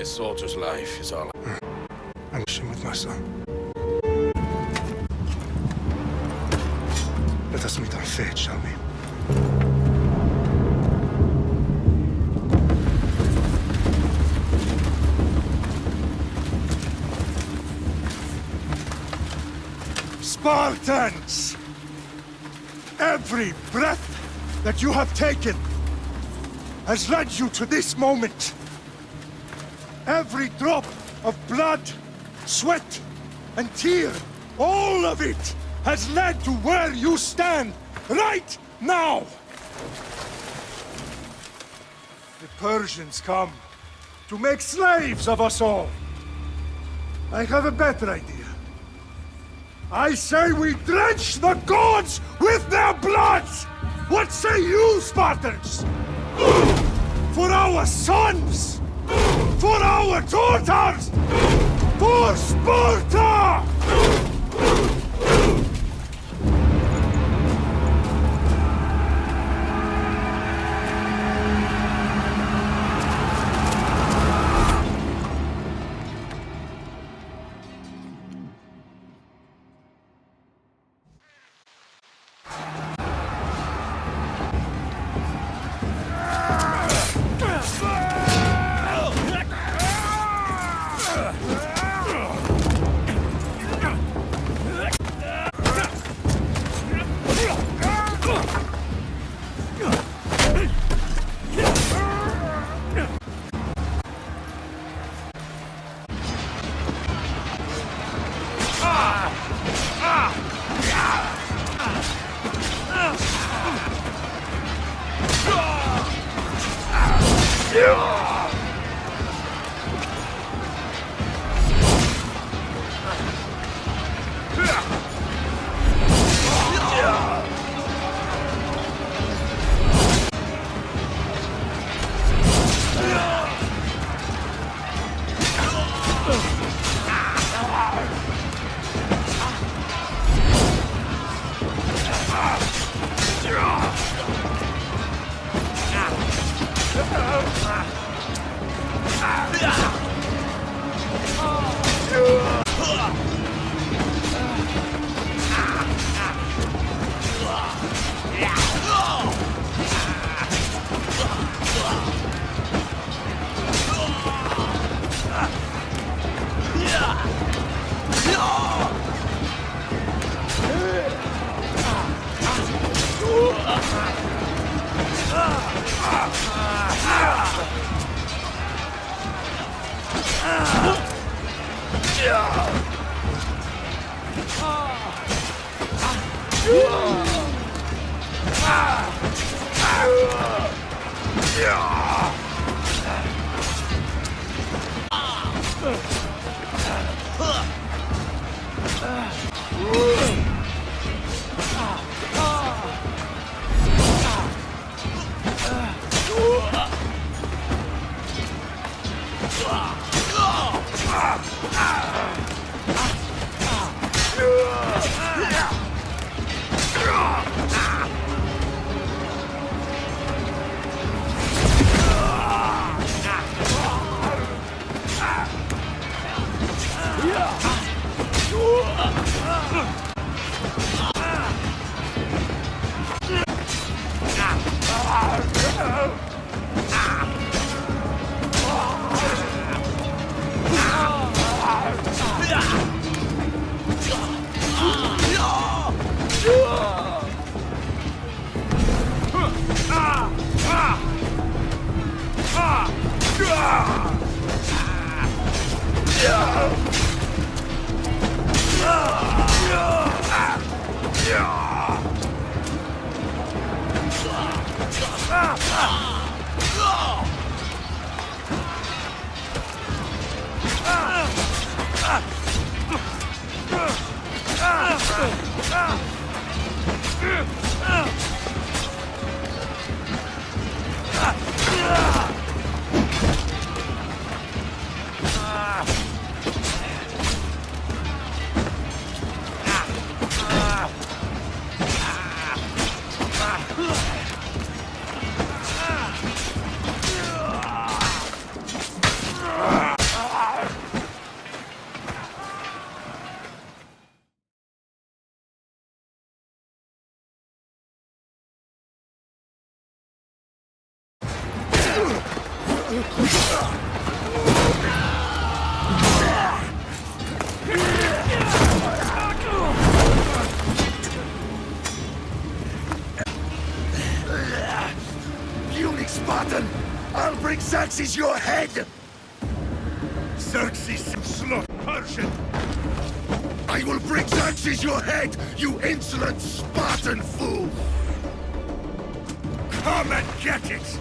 A soldier's life is all. I'm wishing with my son. Let us meet our fate, shall we? Spartans! Every breath that you have taken has led you to this moment. Every drop of blood, sweat, and tear, all of it has led to where you stand right now. The Persians come to make slaves of us all. I have a better idea. I say we drench the gods with their blood! What say you, Spartans? For our sons! For our daughters! For Sparta! Puny Spartan! I'll bring Xerxes your head! Xerxes, slut Persian! I will bring Xerxes your head, you insolent Spartan fool! Come and get it!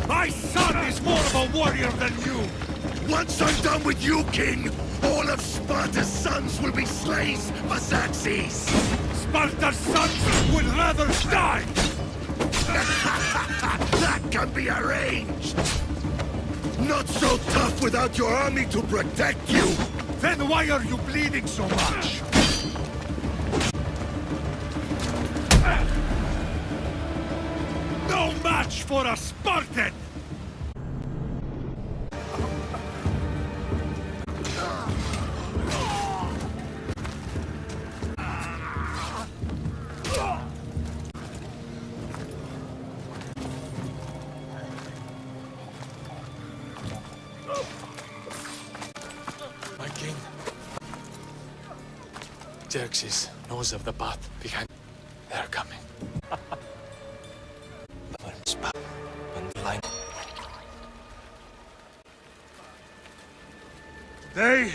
My son is more of a warrior than you! Once I'm done with you, King, all of Sparta's sons will be slaves for Xerxes! Sparta's sons would rather die! That can be arranged! Not so tough without your army to protect you! Then why are you bleeding so much? No match for a Spartan! My king. Xerxes knows of the path behind. They're coming. Day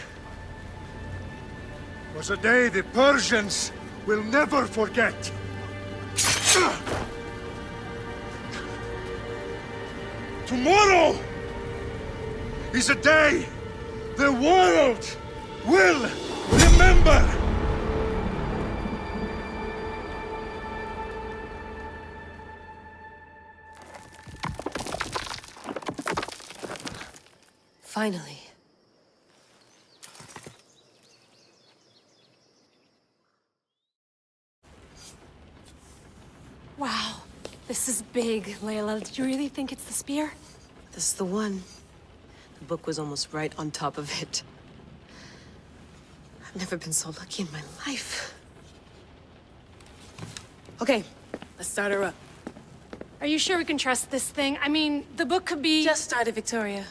was a day the Persians will never forget. Tomorrow is a day the world will remember. Finally. Wow, this is big, Layla. Did you really think it's the spear? This is the one. The book was almost right on top of it. I've never been so lucky in my life. Okay, let's start her up. Are you sure we can trust this thing? I mean, the book could be... Just started, Victoria.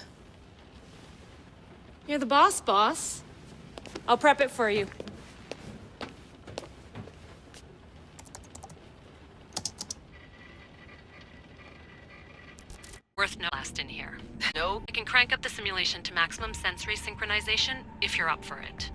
You're the boss. I'll prep it for you. Worth no last in here. No, you can crank up the simulation to maximum sensory synchronization if you're up for it.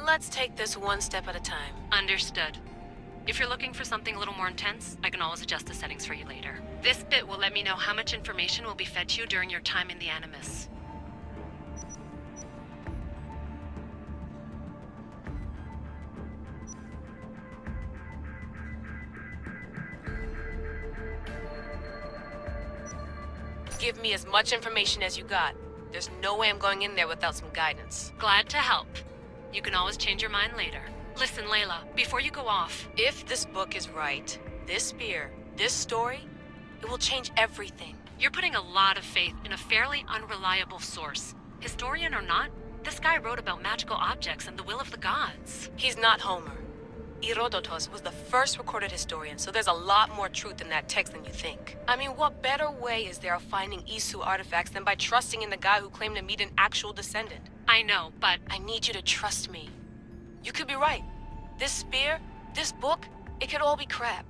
Let's take this one step at a time. Understood. If you're looking for something a little more intense, I can always adjust the settings for you later. This bit will let me know how much information will be fed to you during your time in the Animus. Give me as much information as you got. There's no way I'm going in there without some guidance. Glad to help. You can always change your mind later. Listen, Layla, before you go off... If this book is right, this spear, this story, it will change everything. You're putting a lot of faith in a fairly unreliable source. Historian or not, this guy wrote about magical objects and the will of the gods. He's not Homer. Herodotus was the first recorded historian, so there's a lot more truth in that text than you think. I mean, what better way is there of finding Isu artifacts than by trusting in the guy who claimed to meet an actual descendant? I know, but... I need you to trust me. You could be right. This spear, this book, it could all be crap.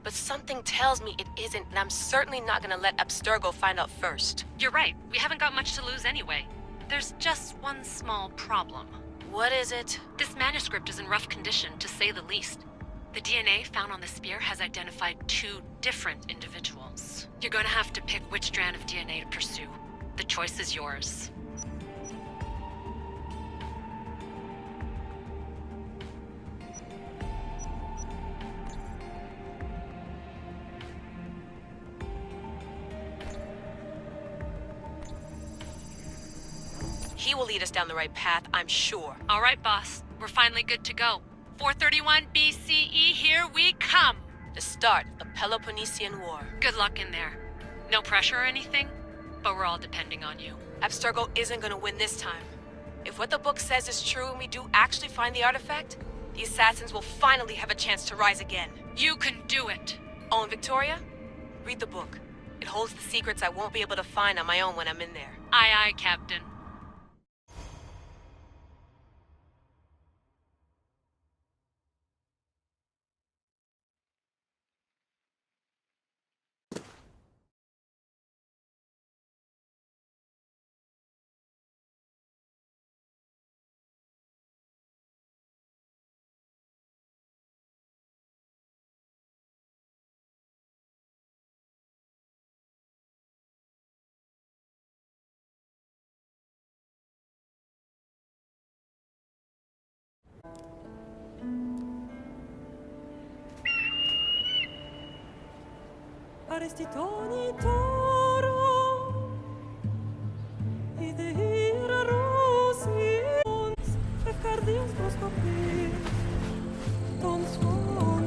But something tells me it isn't, and I'm certainly not gonna let Abstergo find out first. You're right. We haven't got much to lose anyway. There's just one small problem. What is it? This manuscript is in rough condition, to say the least. The DNA found on the spear has identified 2 different individuals. You're gonna have to pick which strand of DNA to pursue. The choice is yours. He will lead us down the right path, I'm sure. All right, boss. We're finally good to go. 431 BCE, here we come! The start of the Peloponnesian War. Good luck in there. No pressure or anything, but we're all depending on you. Abstergo isn't gonna win this time. If what the book says is true and we do actually find the artifact, the assassins will finally have a chance to rise again. You can do it! Oh, and Victoria? Read the book. It holds the secrets I won't be able to find on my own when I'm in there. Aye, aye, Captain. Arestitoni toro ide ira rosions efcardios proskopi ton svon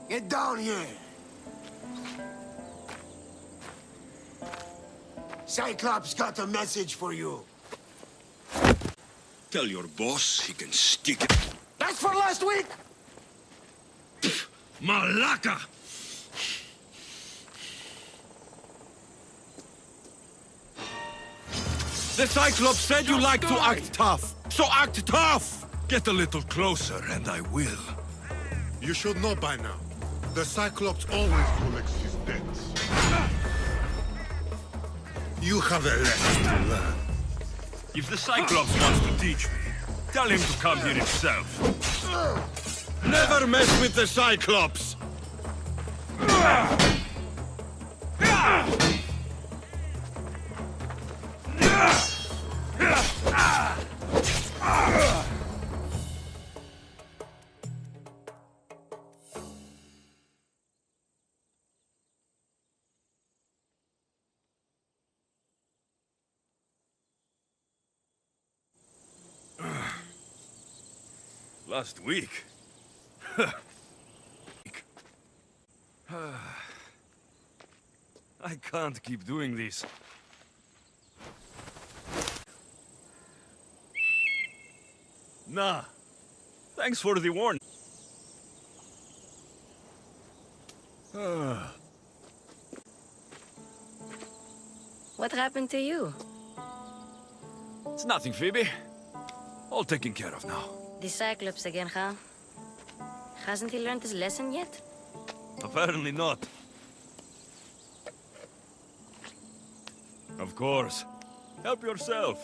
Get down here! Cyclops got a message for you. Tell your boss he can stick it. That's for last week! Malaka! The Cyclops said you like to act tough. So act tough! Get a little closer and I will. You should know by now. The Cyclops always collects his debts. You have a lesson to learn. If the Cyclops wants to teach me, tell him to come here himself. Never mess with the Cyclops! Last week? I can't keep doing this. Nah. Thanks for the warning. What happened to you? It's nothing, Phoebe. All taken care of now. The Cyclops again, huh? Hasn't he learned his lesson yet? Apparently not. Of course. Help yourself.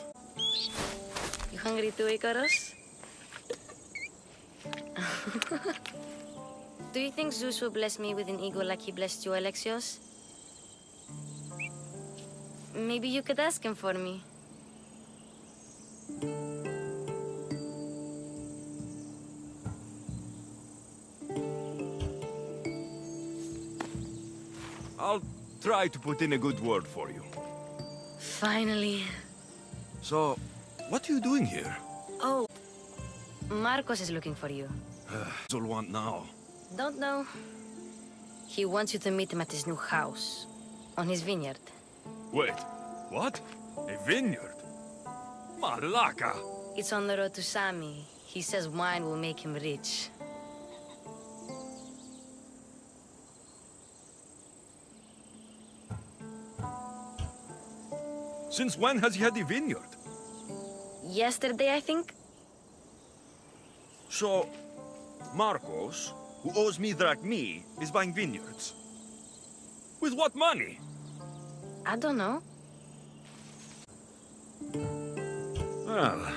You hungry too, Icarus? Do you think Zeus will bless me with an ego like he blessed you, Alexios? Maybe you could ask him for me. I'll try to put in a good word for you. Finally. So, what are you doing here? Oh, Marcos is looking for you. What's all want now? Don't know. He wants you to meet him at his new house. On his vineyard. Wait, what? A vineyard? Malaka! It's on the road to Sami. He says wine will make him rich. Since when has he had a vineyard? Yesterday, I think? So, Marcos, who owes me drachmi, is buying vineyards. With what money? I don't know. Well,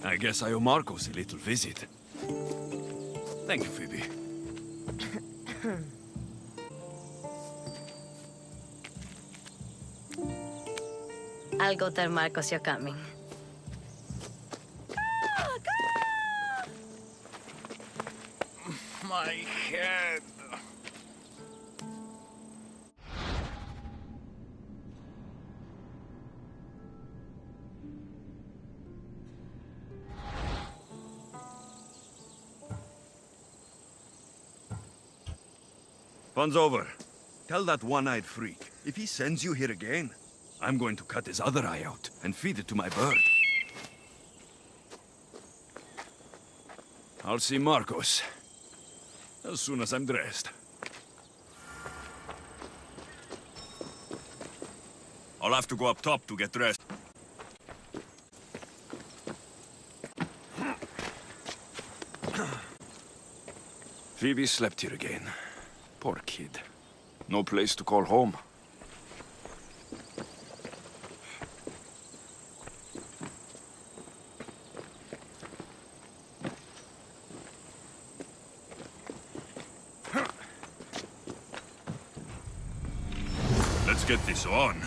I guess I owe Marcos a little visit. Thank you, Phoebe. I'll go tell Marcos you're coming. My head. Fun's over. Tell that one-eyed freak, if he sends you here again, I'm going to cut his other eye out and feed it to my bird. I'll see Marcos as soon as I'm dressed. I'll have to go up top to get dressed. Phoebe slept here again. Poor kid. No place to call home. Let's get this on.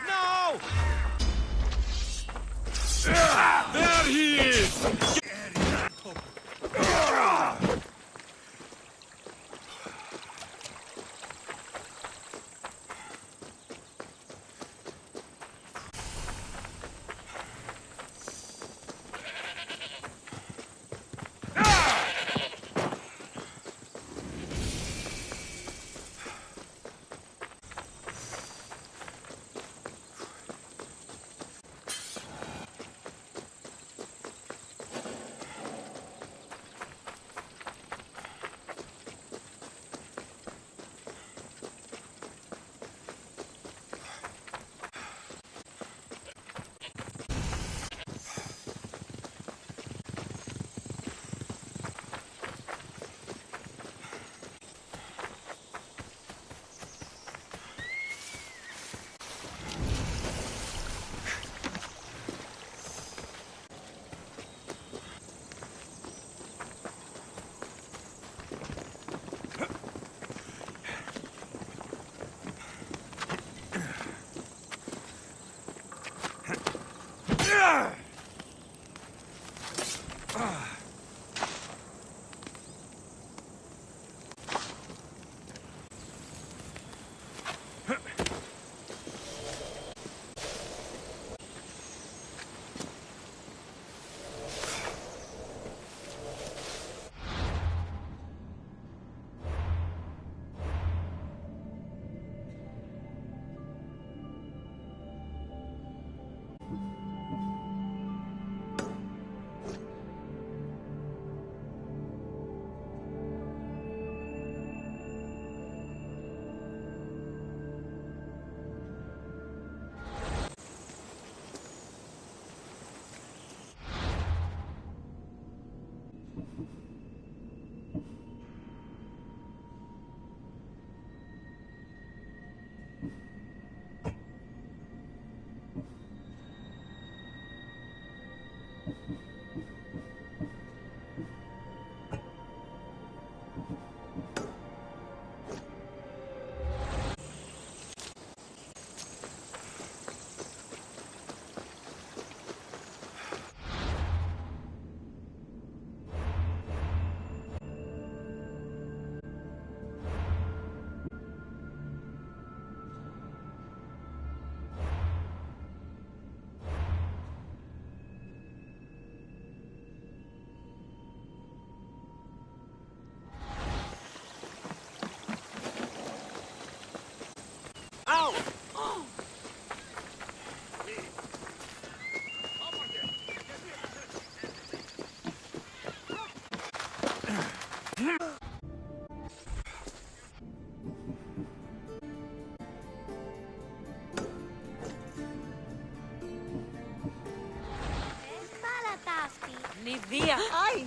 No! There he is! Λιδία! Άι!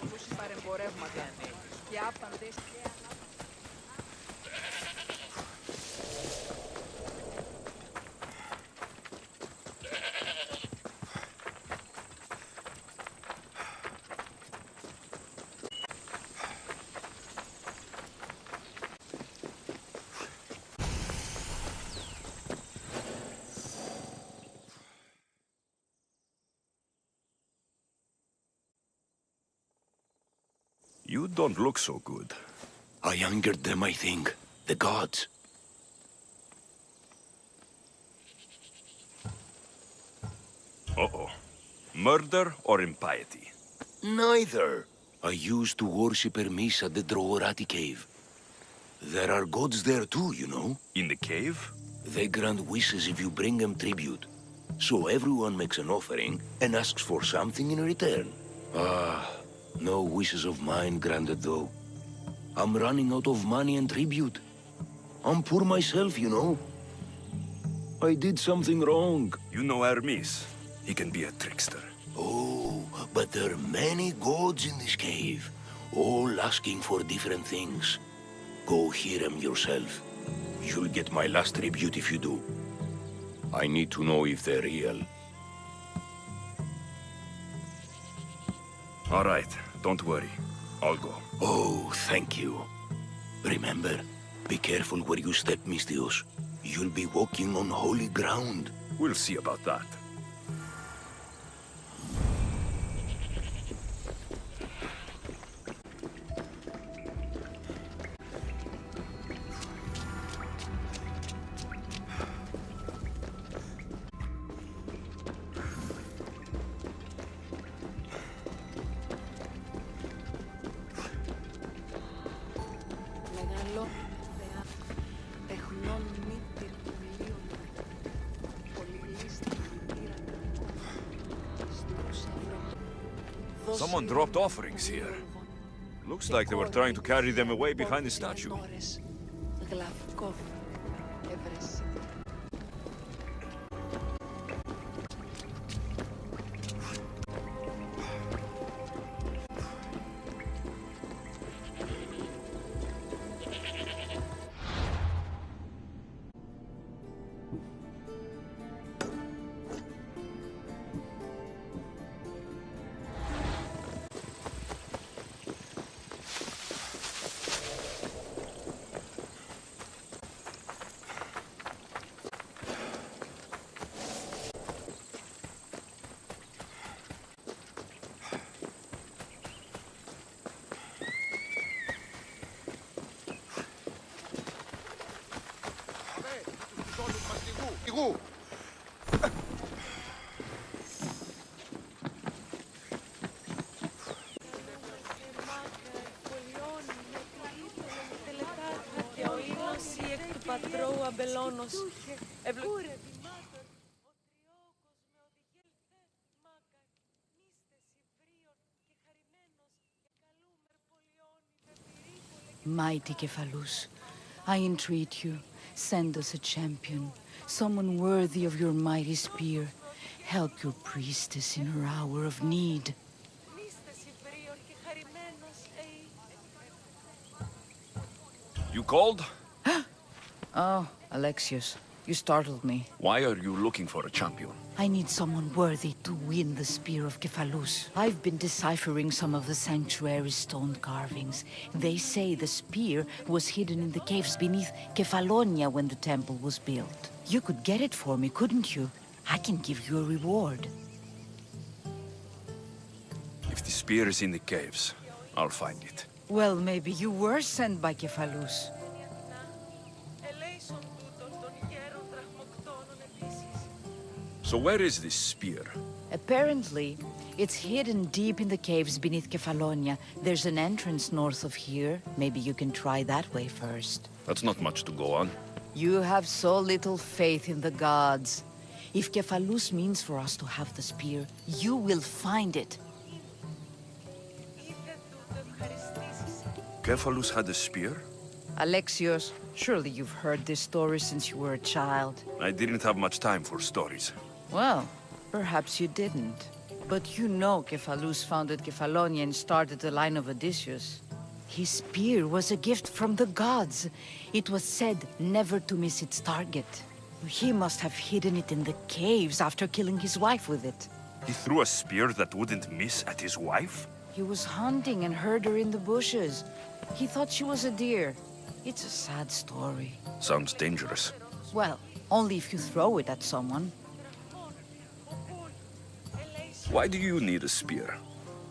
Πολλούς παρεμπορεύματα. Και άπαντες και You don't look so good. I angered them, I think. The gods. Uh-oh. Murder or impiety? Neither. I used to worship Hermes at the Drogorati cave. There are gods there too, you know. In the cave? They grant wishes if you bring them tribute. So everyone makes an offering and asks for something in return. Ah, no wishes of mine granted though. I'm running out of money and tribute. I'm poor myself, you know. I did something wrong. You know Hermes. He can be a trickster. Oh, but there are many gods in this cave, all asking for different things. Go hear them yourself. You'll get my last tribute if you do. I need to know if they're real. All right, don't worry. I'll go. Oh, thank you. Remember, be careful where you step, Mistios. You'll be walking on holy ground. We'll see about that. Μεγάλο θεά, τεχνών μύτηρ πολίων, πολυλίστη μητήρα, Someone dropped offerings here. Looks like they were trying to carry them away behind the statue. Γλαυκόφ, έβρεση. Πατρώου αμπελώνος. Mighty Kephalus, I entreat you, send us a champion, someone worthy of your mighty spear. Help your priestess in her hour of need. You called? Oh, Alexios, you startled me. Why are you looking for a champion? I need someone worthy to win the spear of Kephalus. I've been deciphering some of the sanctuary's stone carvings. They say the spear was hidden in the caves beneath Kefalonia when the temple was built. You could get it for me, couldn't you? I can give you a reward. If the spear is in the caves, I'll find it. Well, maybe you were sent by Kephalus. So where is this spear? Apparently, it's hidden deep in the caves beneath Kefalonia. There's an entrance north of here. Maybe you can try that way first. That's not much to go on. You have so little faith in the gods. If Kephalus means for us to have the spear, you will find it. Kephalus had a spear? Alexios, surely you've heard this story since you were a child. I didn't have much time for stories. Well, perhaps you didn't. But you know Kephalus founded Kefalonia and started the line of Odysseus. His spear was a gift from the gods. It was said never to miss its target. He must have hidden it in the caves after killing his wife with it. He threw a spear that wouldn't miss at his wife? He was hunting and heard her in the bushes. He thought she was a deer. It's a sad story. Sounds dangerous. Well, only if you throw it at someone. Why do you need a spear?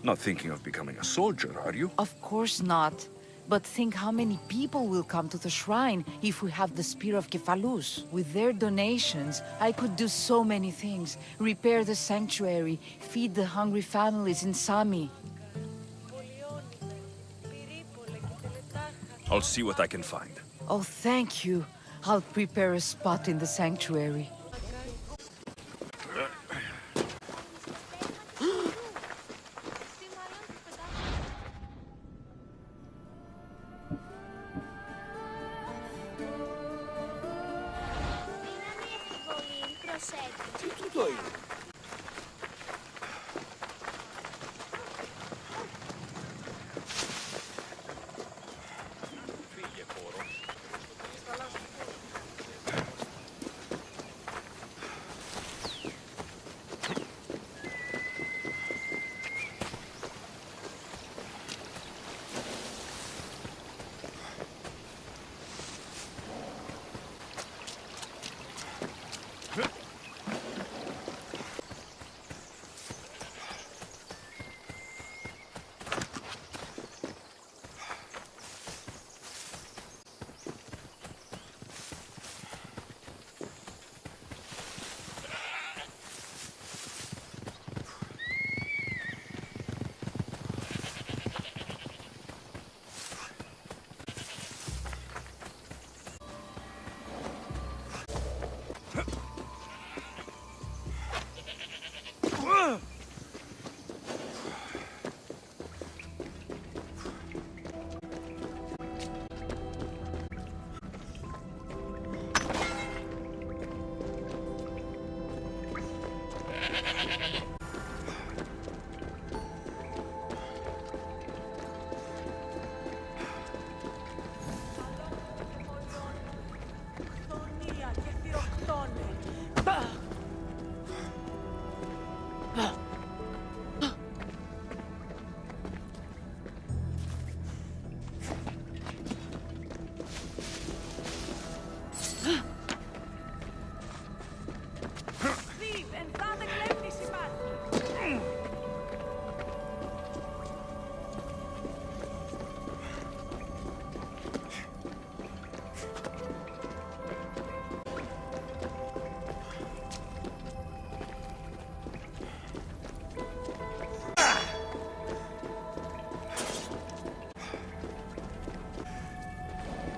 Not thinking of becoming a soldier, are you? Of course not. But think how many people will come to the shrine if we have the Spear of Kephalus. With their donations, I could do so many things. Repair the sanctuary, feed the hungry families in Sami. I'll see what I can find. Oh, thank you. I'll prepare a spot in the sanctuary.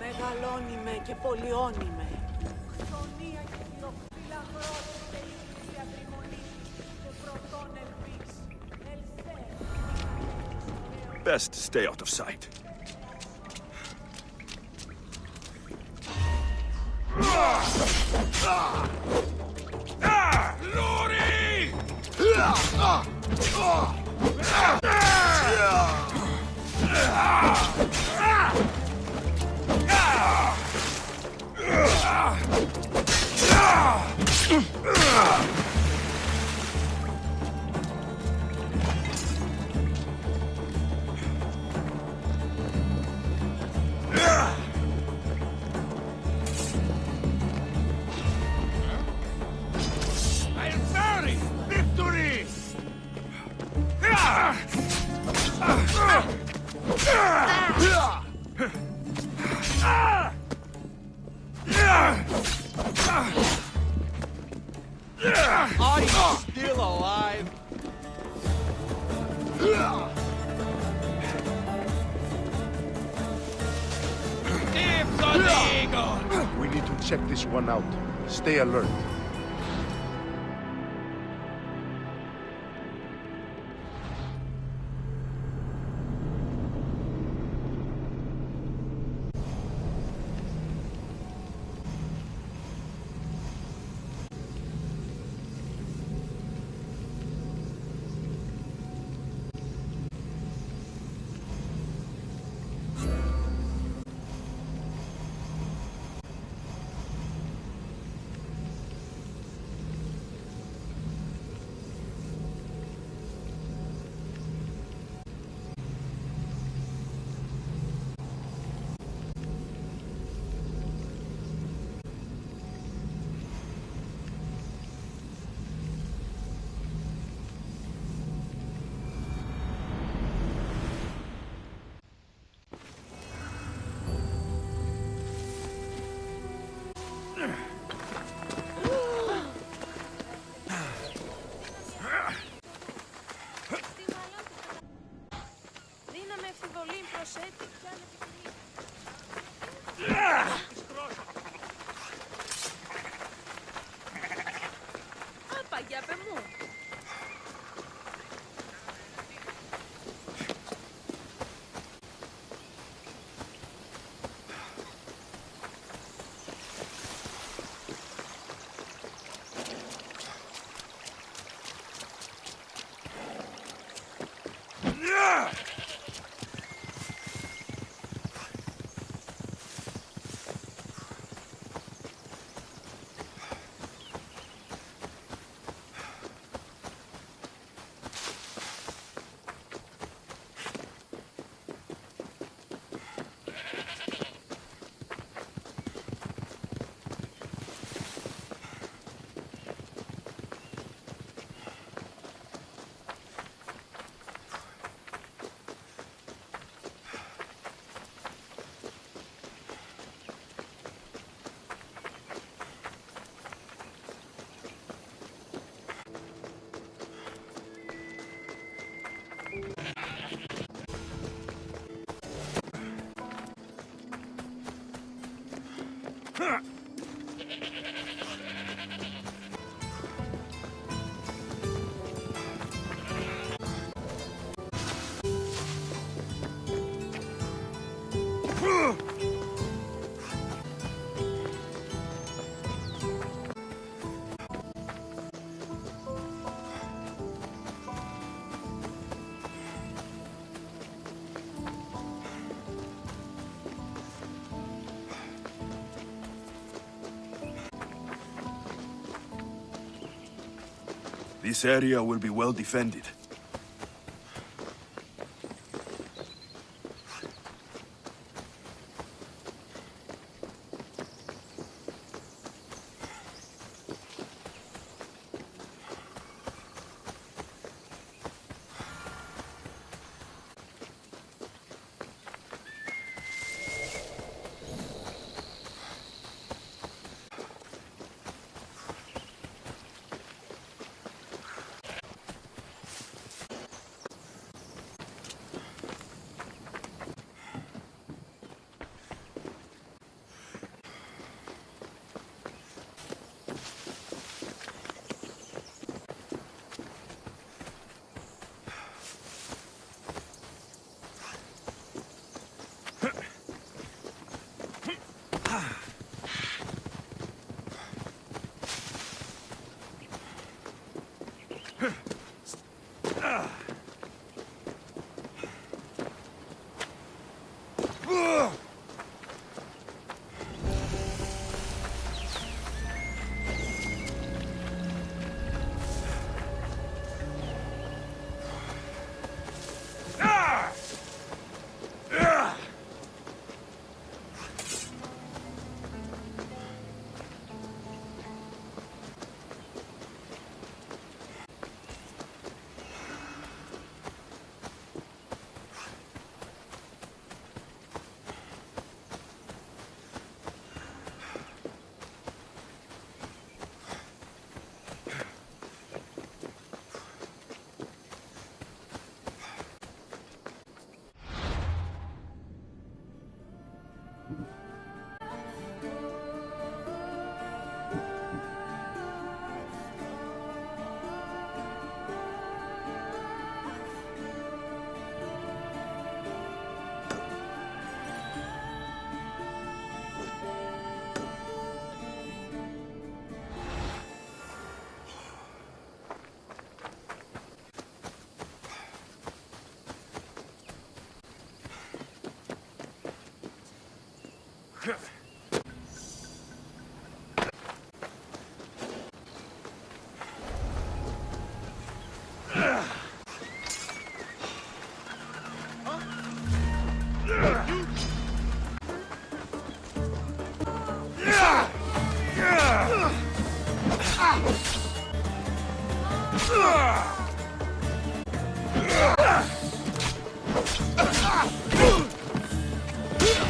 Μεγαλώνει και πολιώνει με. Χρονία και χειροφύλλα χρόνια τελείως σε αδρυμονή και πρωτόν ελπίς. Best stay out of sight. Are you still alive? Dibs on the eagle! We need to check this one out. Stay alert. This area will be well defended.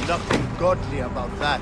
Nothing godly about that.